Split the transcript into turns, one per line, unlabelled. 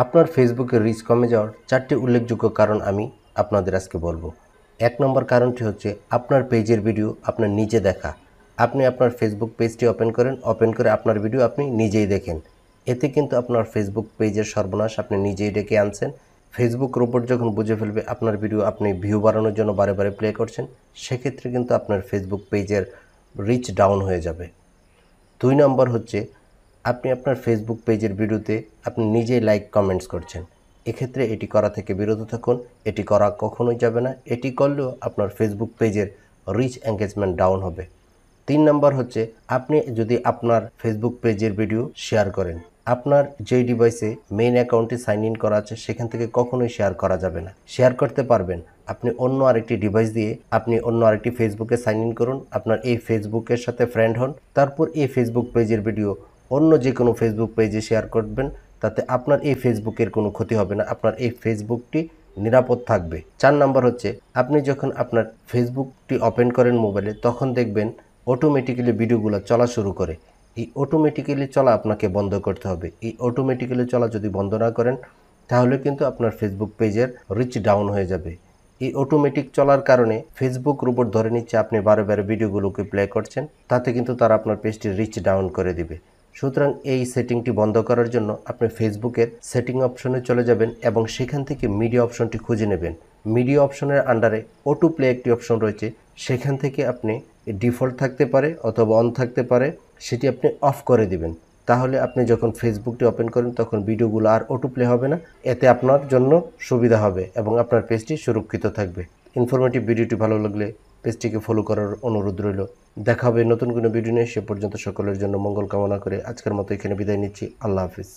আপনার ফেসবুকের রিচ কমে যাওয়ার 4টি উল্লেখযোগ্য কারণ আমি আপনাদের আজকে বলবো। 1 নম্বর কারণটি হচ্ছে আপনার পেজের ভিডিও আপনার নিজে দেখা। আপনি আপনার ফেসবুক পেজটি ওপেন করে আপনার ভিডিও আপনি নিজেই দেখেন। এতে কিন্তু আপনার ফেসবুক পেজের সর্বনাশ আপনি নিজেই ডেকে আনছেন। ফেসবুক রোবট যখন বুঝে ফেলবে আপনার ভিডিও আপনি ভিউ বাড়ানোর জন্য বারে বারে প্লে করছেন, সেক্ষেত্রে কিন্তু আপনার ফেসবুক পেজের রিচ ডাউন হয়ে যাবে। 2 নম্বর হচ্ছে আপনি আপনার ফেসবুক পেজের ভিডিওতে আপনি নিজেই লাইক কমেন্টস করছেন। এক্ষেত্রে এটি করা থেকে বিরত থাকুন। এটি করা কখনোই যাবে না। এটি করলেও আপনার ফেসবুক পেজের রিচ এঙ্গেজমেন্ট ডাউন হবে। 3 নম্বর হচ্ছে আপনি যদি আপনার ফেসবুক পেজের ভিডিও শেয়ার করেন, আপনার যেই ডিভাইসে মেইন অ্যাকাউন্টে সাইন ইন করা আছে সেখান থেকে কখনোই শেয়ার করা যাবে না। শেয়ার করতে পারবেন, আপনি অন্য আরেকটি ডিভাইস দিয়ে আপনি অন্য আরেকটি ফেসবুকে সাইন ইন করুন, আপনার এই ফেসবুকের সাথে ফ্রেন্ড হন, তারপর এই ফেসবুক পেজের ভিডিও অন্য যে কোনো ফেসবুক পেজে শেয়ার করবেন। তাতে আপনার এই ফেসবুকের কোনো ক্ষতি হবে না, আপনার এই ফেসবুকটি নিরাপদ থাকবে। 4 নম্বর হচ্ছে আপনি যখন আপনার ফেসবুকটি ওপেন করেন মোবাইলে, তখন দেখবেন অটোমেটিক্যালি ভিডিওগুলো চলা শুরু করে। এই অটোমেটিক্যালি চলা আপনাকে বন্ধ করতে হবে। এই অটোমেটিক্যালি চলা যদি বন্ধ না করেন, তাহলে কিন্তু আপনার ফেসবুক পেজের রিচ ডাউন হয়ে যাবে। এই অটোমেটিক চলার কারণে ফেসবুক রোবট ধরে নিচ্ছে আপনি বারে বারে ভিডিওগুলোকে প্লে করছেন, তাতে কিন্তু তারা আপনার পেজটির রিচ ডাউন করে দিবে। সুতরাং এই সেটিংটি বন্ধ করার জন্য আপনি ফেসবুকের সেটিং অপশনে চলে যাবেন এবং সেখান থেকে মিডিয়া অপশনটি খুঁজে নেবেন। মিডিয়া অপশনের আন্ডারে অটো প্লে একটি অপশন রয়েছে, সেখান থেকে আপনি ডিফল্ট থাকতে পারে অথবা অন থাকতে পারে, সেটি আপনি অফ করে দিবেন। তাহলে আপনি যখন ফেসবুকটি ওপেন করেন তখন ভিডিওগুলো আর অটো প্লে হবে না। এতে আপনার জন্য সুবিধা হবে এবং আপনার পেজটি সুরক্ষিত থাকবে। ইনফরমেটিভ ভিডিওটি ভালো লাগলে পেজটিকে ফলো করার অনুরোধ রইল। দেখা হবে নতুন কোনো ভিডিও নিয়ে। সে পর্যন্ত সকলের জন্য মঙ্গল কামনা করে আজকের মতো এখানে বিদায় নিচ্ছি। আল্লাহ হাফিজ।